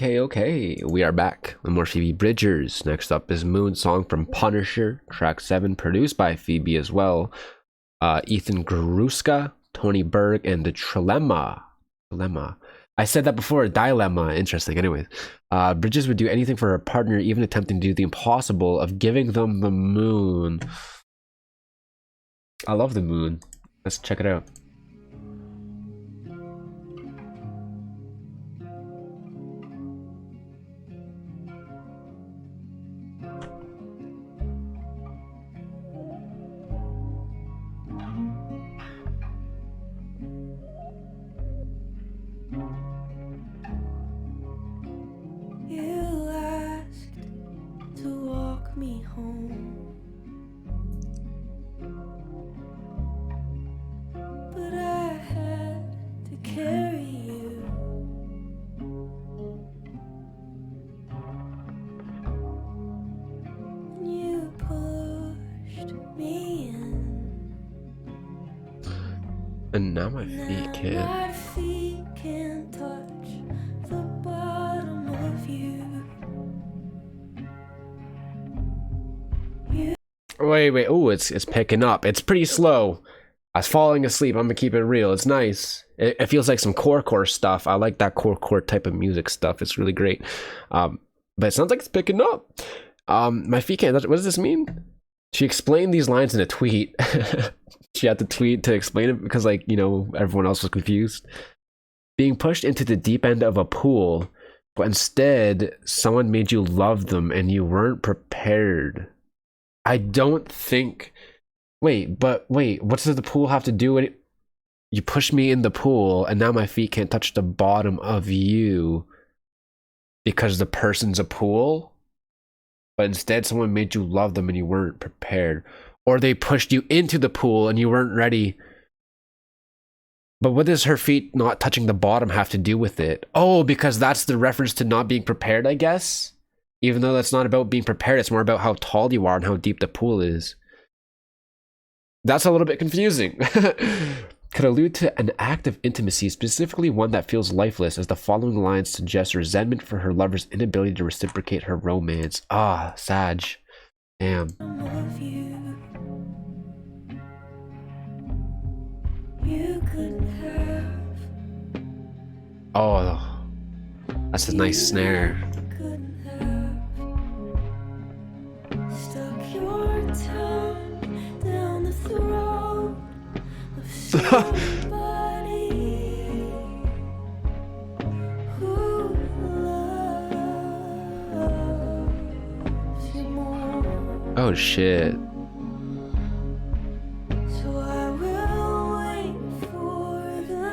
Okay. We are back with more Phoebe Bridgers. Next up is Moon Song from Punisher, track 7, produced by Phoebe as well. Ethan Gruska, Tony Berg, and the Trilemma. I said that before, dilemma. Interesting. Anyways, Bridges would do anything for her partner, even attempting to do the impossible of giving them the moon. I love the moon. Let's check it out. You asked to walk me home, but I had to carry you. You pushed me in, And now my feet can't. My feet can't touch the bottom of you. Wait. Oh, it's picking up. It's pretty slow. I was falling asleep. I'm gonna keep it real. It's nice. It feels like some core stuff. I like that core type of music stuff. It's really great. But it sounds like it's picking up. My feet can't. What does this mean? She explained these lines in a tweet. She had to tweet to explain it because, like, you know, everyone else was confused. Being pushed into the deep end of a pool, but instead someone made you love them and you weren't prepared. I don't think. Wait, what does the pool have to do with it? You pushed me in the pool, and now my feet can't touch the bottom of you because the person's a pool? But instead, someone made you love them and you weren't prepared. Or they pushed you into the pool and you weren't ready. But what does her feet not touching the bottom have to do with it? Oh, because that's the reference to not being prepared, I guess? Even though that's not about being prepared, it's more about how tall you are and how deep the pool is. That's a little bit confusing. Could allude to an act of intimacy, specifically one that feels lifeless, as the following lines suggest resentment for her lover's inability to reciprocate her romance. Ah, Sag. Damn. You couldn't have. Oh, that's a nice snare. Couldn't have stuck your tongue down the throat of somebody who loves you more. Oh shit. So I will wait for the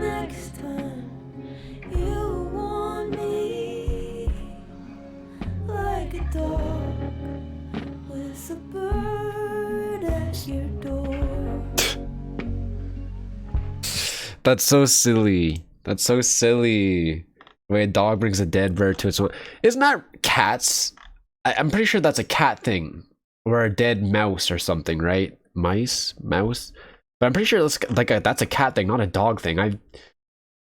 next time you want me, like a dog with a bird at your door. That's so silly. That's so silly. The way a dog brings a dead bird to its own. Isn't that cats? I'm pretty sure that's a cat thing. Or a dead mouse or something, right? Mouse? But I'm pretty sure that's like that's a cat thing, not a dog thing.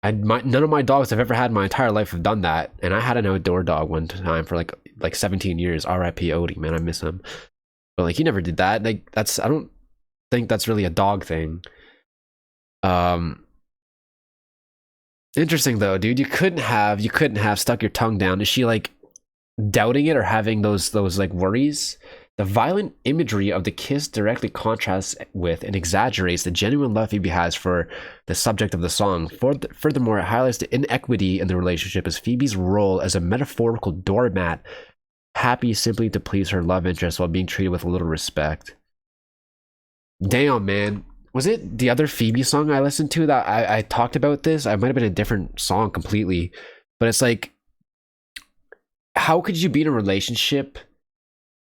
None of my dogs I've ever had in my entire life have done that. And I had an outdoor dog one time for like 17 years. R.I.P. Odie, man, I miss him. But like he never did that. Like I don't think that's really a dog thing. Interesting though, dude. You couldn't have stuck your tongue down. Is she like doubting it or having those like worries? The violent imagery of the kiss directly contrasts with and exaggerates the genuine love Phoebe has for the subject of the song. Furthermore, it highlights the inequity in the relationship as Phoebe's role as a metaphorical doormat, happy simply to please her love interest while being treated with a little respect. Damn, man. Was it the other Phoebe song I listened to that I talked about this? I might have been a different song completely. But it's like, how could you be in a relationship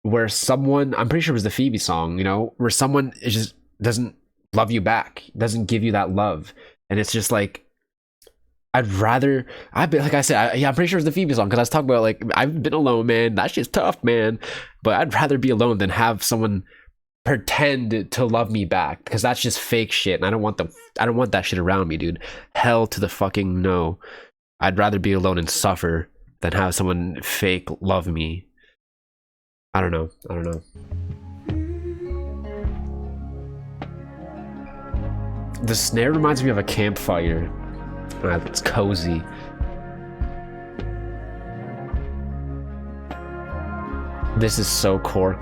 where someone, I'm pretty sure it was the Phoebe song, you know, where someone just doesn't love you back, doesn't give you that love. And it's just like, like I said, I'm pretty sure it's the Phoebe song because I was talking about like, I've been alone, man. That shit's tough, man. But I'd rather be alone than have someone pretend to love me back because that's just fake shit. And I don't want that shit around me, dude. Hell to the fucking no. I'd rather be alone and suffer than have someone fake love me. I don't know. The snare reminds me of a campfire. It's cozy. This is so core.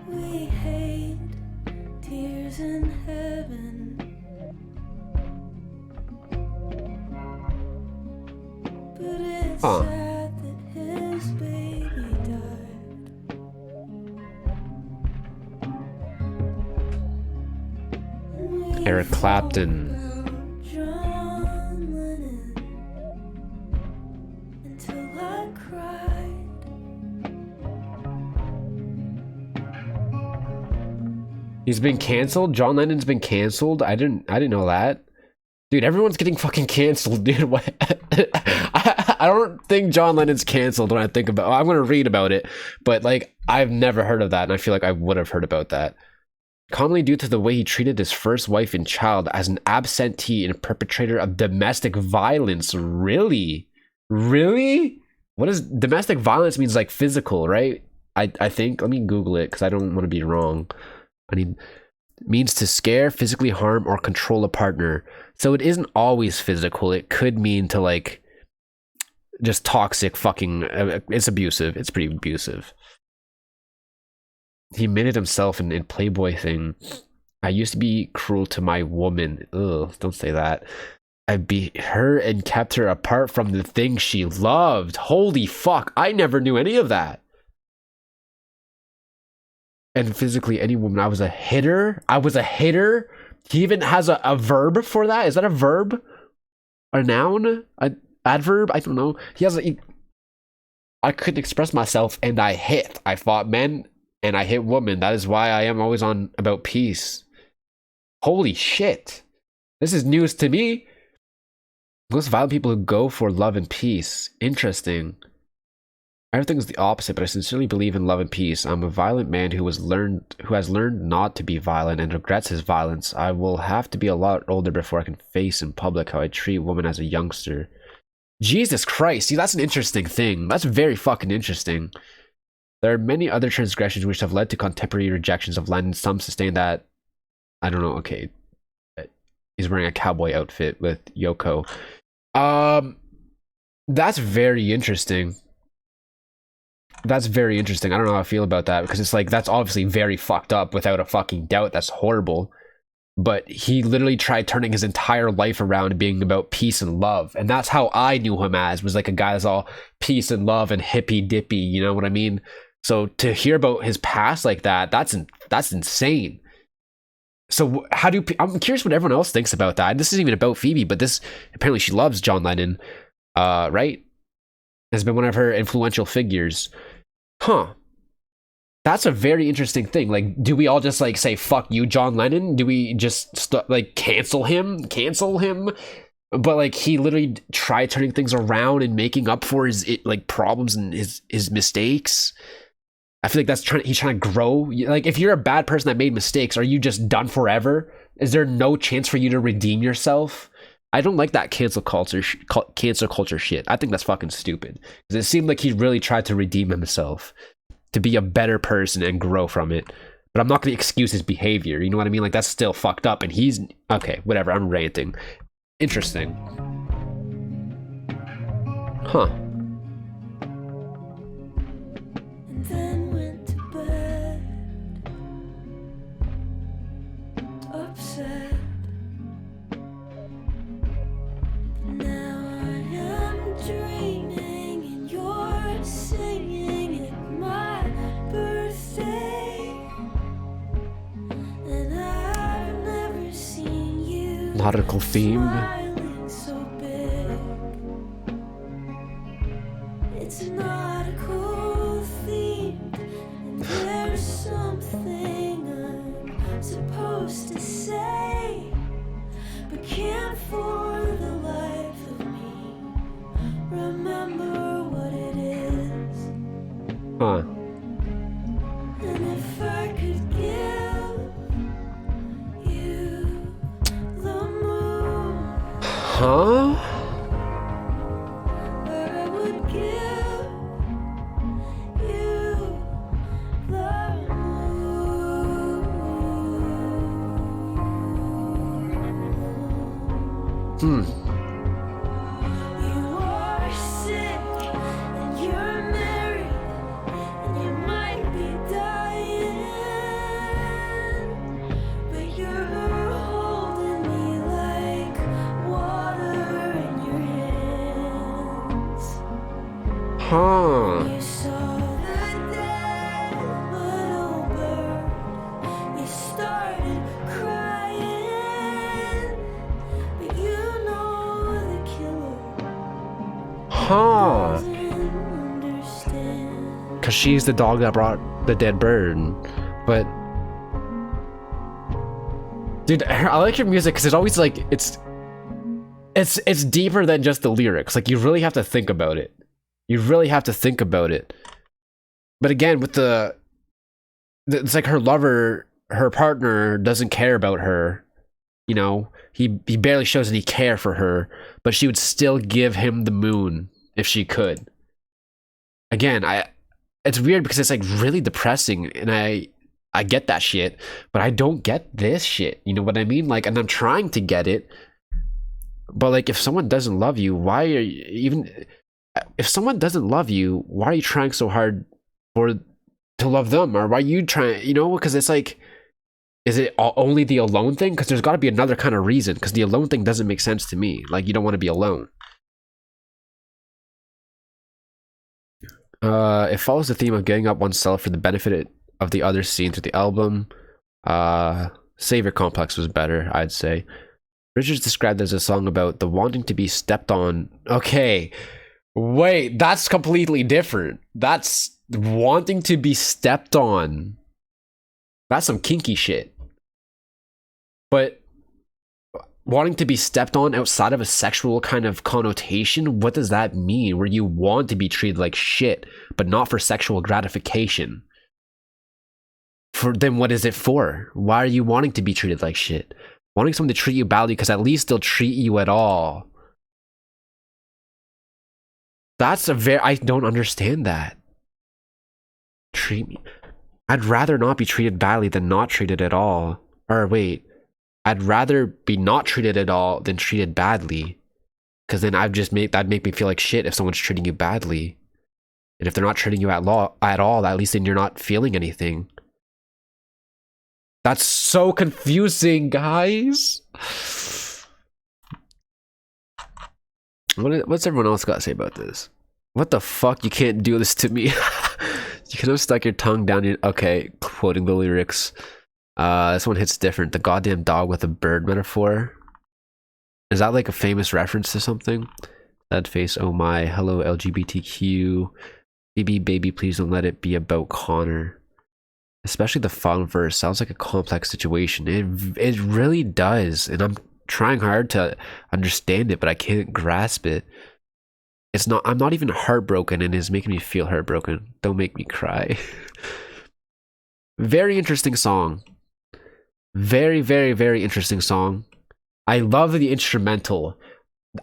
We hate tears in heaven, but it's sad that his baby died. Eric Clapton. He's been canceled? John Lennon's been canceled? I didn't know that. Dude, everyone's getting fucking canceled, dude. What? I don't think John Lennon's canceled when I think about I'm gonna read about it, but like I've never heard of that, and I feel like I would have heard about that. Commonly due to the way he treated his first wife and child as an absentee and perpetrator of domestic violence. Really? What is domestic violence means? Like physical, right? I think. Let me Google it because I don't want to be wrong. Means to scare, physically harm, or control a partner. So it isn't always physical. It could mean to like just toxic fucking. It's abusive. It's pretty abusive. He made it himself in Playboy thing. I used to be cruel to my woman. Ugh, don't say that. I beat her and kept her apart from the thing she loved. Holy fuck! I never knew any of that. And physically any woman. I was a hitter. He even has a verb for that. Is that a verb? A noun? An adverb? I don't know. I couldn't express myself and I hit. I fought men and I hit women. That is why I am always on about peace. Holy shit. This is news to me. Most violent people who go for love and peace. Interesting. Everything is the opposite, but I sincerely believe in love and peace. I'm a violent man who has learned not to be violent and regrets his violence. I will have to be a lot older before I can face in public how I treat women as a youngster. Jesus Christ, see, that's an interesting thing. That's very fucking interesting. There are many other transgressions which have led to contemporary rejections of Lennon. Some sustain that. I don't know. Okay, he's wearing a cowboy outfit with Yoko. That's very interesting. I don't know how I feel about that, because it's like, that's obviously very fucked up without a fucking doubt. That's horrible. But he literally tried turning his entire life around being about peace and love. And that's how I knew him as, was like a guy that's all peace and love and hippy dippy, you know what I mean? So to hear about his past like that, that's insane. So I'm curious what everyone else thinks about that. This isn't even about Phoebe, but this, apparently she loves John Lennon, right? Has been one of her influential figures. Huh. That's a very interesting thing. Like, do we all just like say fuck you, John Lennon? Do we just like cancel him? But like, he literally tried turning things around and making up for his like problems and his mistakes. I feel like he's trying to grow. Like, if you're a bad person that made mistakes, are you just done forever? Is there no chance for you to redeem yourself? I don't like that cancel culture shit. I think that's fucking stupid. Because it seemed like he really tried to redeem himself, to be a better person and grow from it. But I'm not going to excuse his behavior. You know what I mean? Like, that's still fucked up. And he's... Okay, whatever. I'm ranting. Interesting. Huh. And then went to bed, upset. Now I am dreaming and you're singing at my birthday, and I've never seen you Nautical theme. smiling so big. It's not a cool theme, and there's something I'm supposed to say, but can't for the life of me remember what it is. Huh. And if I could give you Huh? I would give you the moon. You are sick and you're married and you might be dying, but you're holding me like water in your hands. Huh. You saw the dead little bird. You started crying, but you know the killer Huh. doesn't understand. Because she's the dog that brought the dead bird. But dude, I like your music because it's always like it's deeper than just the lyrics. Like you really have to think about it. You really have to think about it. But again, with it's like her lover, her partner doesn't care about her. You know, he barely shows any care for her, but she would still give him the moon if she could. Again, it's weird because it's like really depressing, and I get that shit, but I don't get this shit. You know what I mean? Like, and I'm trying to get it, but like, if someone doesn't love you, why are you even? If someone doesn't love you, why are you trying so hard to love them, or why are you trying? You know, because it's like, is it only the alone thing? Because there's got to be another kind of reason. Because the alone thing doesn't make sense to me. Like, you don't want to be alone. It follows the theme of getting up oneself for the benefit of the others seen through the album. Savior Complex was better, I'd say. Richards described it as a song about the wanting to be stepped on. Okay, wait, that's completely different. That's wanting to be stepped on. That's some kinky shit. But wanting to be stepped on outside of a sexual kind of connotation, what does that mean? Where you want to be treated like shit, but not for sexual gratification. Then what is it for? Why are you wanting to be treated like shit? Wanting someone to treat you badly because at least they'll treat you at all. That's I don't understand that. Treat me. I'd rather not be treated badly than not treated at all. Or wait, I'd rather be not treated at all than treated badly. Because then that'd make me feel like shit if someone's treating you badly. And if they're not treating you at all, at least then you're not feeling anything. That's so confusing, guys. What's everyone else got to say about this? What the fuck? You can't do this to me. You could have stuck your tongue down your... Okay, quoting the lyrics. This one hits different. The goddamn dog with a bird metaphor. Is that like a famous reference to something? Sad face, oh my. Hello, LGBTQ. Phoebe, baby, please don't let it be about Connor. Especially the final verse. Sounds like a complex situation. It really does. And I'm trying hard to understand it, but I can't grasp it. I'm not even heartbroken, and it's making me feel heartbroken. Don't make me cry. Very interesting song. Very, very, very interesting song. I love the instrumental.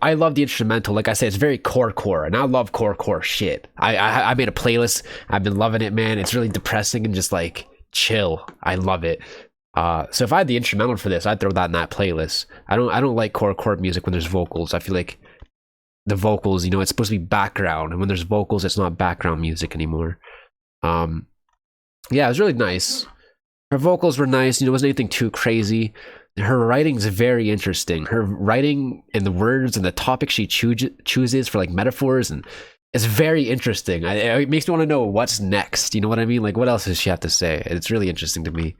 Like I said, it's very core, and I love core shit. I made a playlist. I've been loving it, man. It's really depressing and just like chill. I love it. So if I had the instrumental for this, I'd throw that in that playlist. I don't like core music when there's vocals. I feel like the vocals, you know, it's supposed to be background, and when there's vocals, it's not background music anymore. Yeah, it was really nice. Her vocals were nice, you know, it wasn't anything too crazy. Her writing's very interesting. Her writing and the words and the topics she chooses for like metaphors, and it's very interesting. It makes me want to know what's next. You know what I mean? Like, what else does she have to say? It's really interesting to me.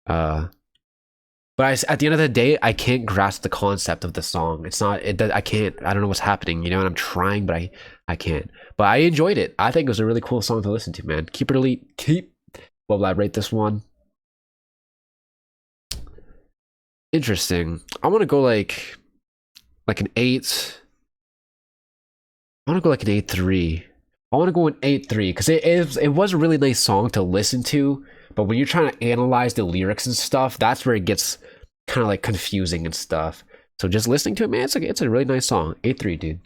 But at the end of the day, I can't grasp the concept of the song. I can't. I don't know what's happening, you know, and I'm trying, but I can't. But I enjoyed it. I think it was a really cool song to listen to, man. What will I rate this one? Interesting. I want to go like an 8. I want to go like an 8.3. I want to go an 8.3 because it was a really nice song to listen to. But when you're trying to analyze the lyrics and stuff, that's where it gets kind of like confusing and stuff. So just listening to it, man, it's a really nice song. 8-3, dude.